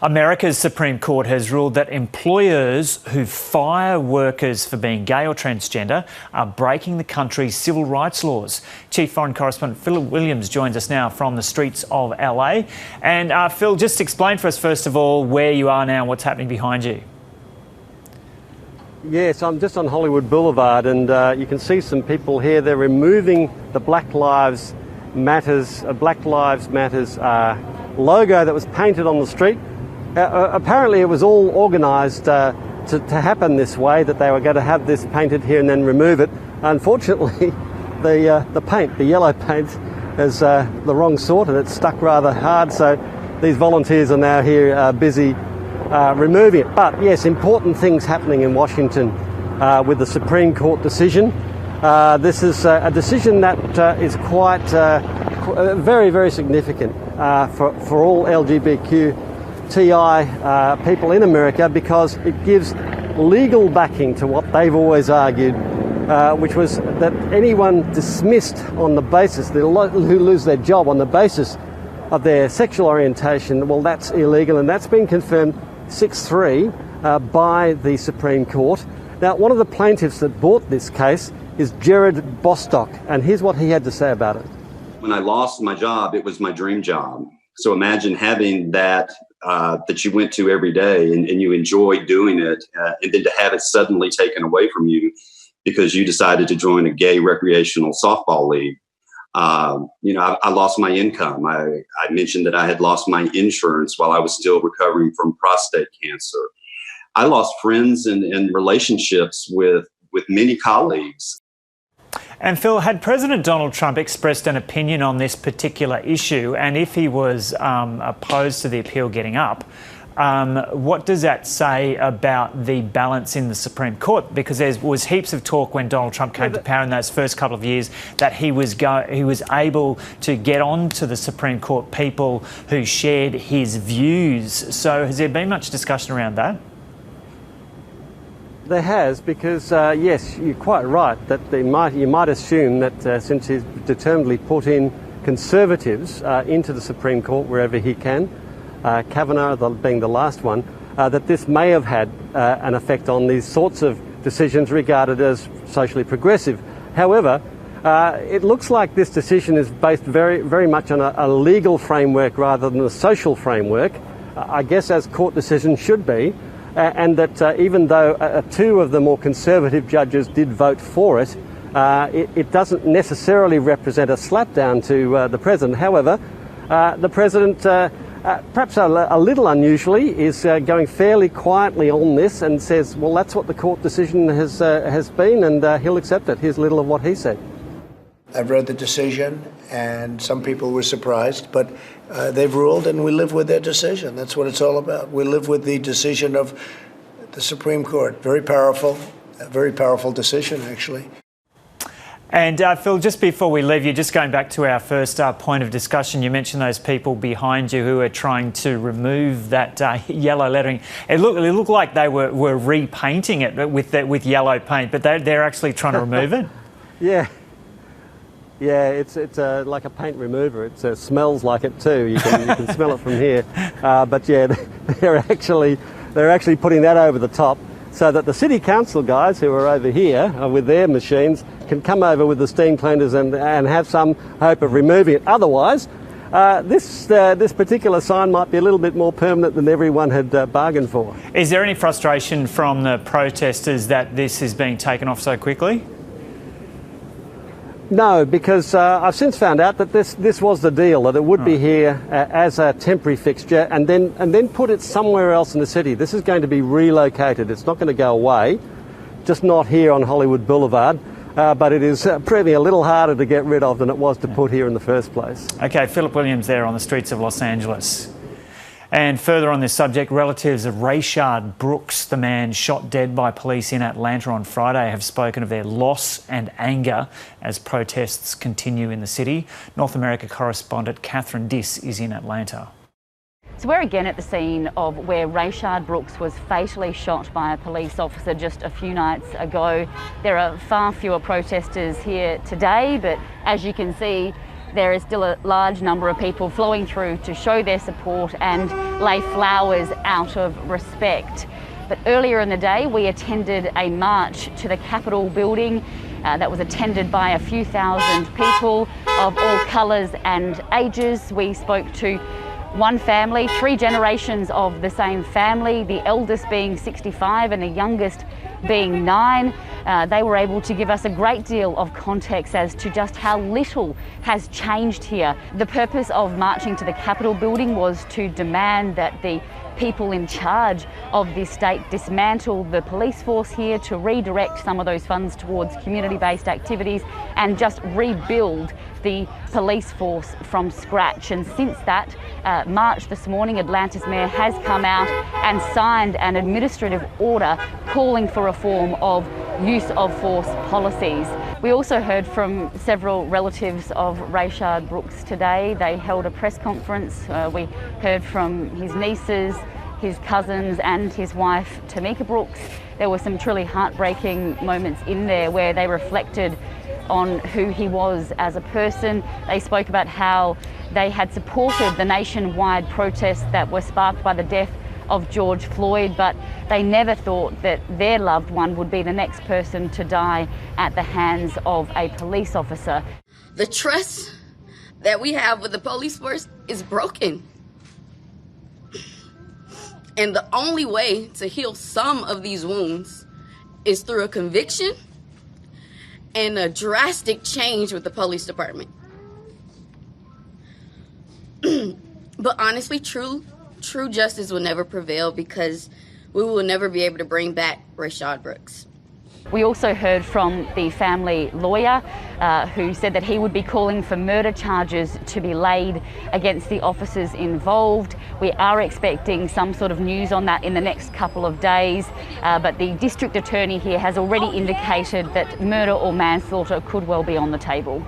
America's Supreme Court has ruled that employers who fire workers for being gay or transgender are breaking the country's civil rights laws. Chief Foreign Correspondent Phil Williams joins us now from the streets of LA. And Phil, just explain for us first of all where you are now, what's happening behind you. Yes, I'm just on Hollywood Boulevard and you can see some people here. They're removing the Black Lives Matters logo that was painted on the street. Apparently it was all organised to happen this way, that they were going to have this painted here and then remove it. Unfortunately, the yellow paint is the wrong sort and it's stuck rather hard, so these volunteers are now here busy removing it. But yes, important things happening in Washington with the Supreme Court decision. This is a decision that is quite very, very significant for all LGBTQI people in America, because it gives legal backing to what they've always argued, which was that anyone dismissed on the basis, who lose their job on the basis of their sexual orientation, well, that's illegal, and that's been confirmed 6-3 by the Supreme Court. Now, one of the plaintiffs that brought this case is Rayshard Bostock, and here's what he had to say about it. When I lost my job, it was my dream job. So imagine having that that you went to every day and you enjoyed doing it, and then to have it suddenly taken away from you because you decided to join a gay recreational softball league. I lost my income. I mentioned that I had lost my insurance while I was still recovering from prostate cancer. I lost friends and relationships with many colleagues. And Phil, had President Donald Trump expressed an opinion on this particular issue, and if he was opposed to the appeal getting up, what does that say about the balance in the Supreme Court? Because there was heaps of talk when Donald Trump came to power in those first couple of years that he was able to get on to the Supreme Court people who shared his views. So has there been much discussion around that? There has, because yes, you're quite right that you might assume that since he's determinedly put in conservatives into the Supreme Court wherever he can, Kavanaugh being the last one, that this may have had an effect on these sorts of decisions regarded as socially progressive. However, it looks like this decision is based very, very much on a legal framework rather than a social framework, I guess as court decisions should be. And that even though two of the more conservative judges did vote for it, it doesn't necessarily represent a slapdown to the president. However, the president, perhaps a little unusually, is going fairly quietly on this and says, well, that's what the court decision has been, and he'll accept it. Here's a little of what he said. I've read the decision, and some people were surprised, but they've ruled, and we live with their decision. That's what it's all about. We live with the decision of the Supreme Court. Very powerful, a very powerful decision, actually. And Phil, just before we leave you, just going back to our first point of discussion, you mentioned those people behind you who are trying to remove that yellow lettering. It looked like they were repainting it with yellow paint, but they're actually trying to remove it. Yeah, it's like a paint remover. It smells like it too. You can smell it from here. But yeah, they're actually putting that over the top so that the city council guys who are over here with their machines can come over with the steam cleaners and have some hope of removing it. Otherwise, this particular sign might be a little bit more permanent than everyone had bargained for. Is there any frustration from the protesters that this is being taken off so quickly? No, because I've since found out that this was the deal, that it would be here as a temporary fixture and then put it somewhere else in the city. This is going to be relocated. It's not going to go away, just not here on Hollywood Boulevard, but it is proving a little harder to get rid of than it was to put here in the first place. Okay, Philip Williams there on the streets of Los Angeles. And further on this subject, relatives of Rayshard Brooks, the man shot dead by police in Atlanta on Friday, have spoken of their loss and anger as protests continue in the city. North America correspondent Catherine Diss is in Atlanta. So we're again at the scene of where Rayshard Brooks was fatally shot by a police officer just a few nights ago. There are far fewer protesters here today, but as you can see, there is still a large number of people flowing through to show their support and lay flowers out of respect. But earlier in the day, we attended a march to the Capitol building that was attended by a few thousand people of all colours and ages. We spoke to one family, 3 generations of the same family, the eldest being 65 and the youngest being 9. They were able to give us a great deal of context as to just how little has changed here. The purpose of marching to the Capitol building was to demand that the people in charge of this state dismantle the police force here, to redirect some of those funds towards community-based activities and just rebuild the police force from scratch. And since that march this morning, Atlanta's mayor has come out and signed an administrative order calling for reform of use of force policies. We also heard from several relatives of Rayshard Brooks today. They held a press conference. We heard from his nieces, his cousins and his wife, Tamika Brooks. There were some truly heartbreaking moments in there where they reflected on who he was as a person. They spoke about how they had supported the nationwide protests that were sparked by the death of George Floyd, but they never thought that their loved one would be the next person to die at the hands of a police officer. The trust that we have with the police force is broken. And the only way to heal some of these wounds is through a conviction and a drastic change with the police department. But honestly, true justice will never prevail because we will never be able to bring back Rayshard Brooks. We also heard from the family lawyer who said that he would be calling for murder charges to be laid against the officers involved. We are expecting some sort of news on that in the next couple of days, but the district attorney here has already indicated that murder or manslaughter could well be on the table.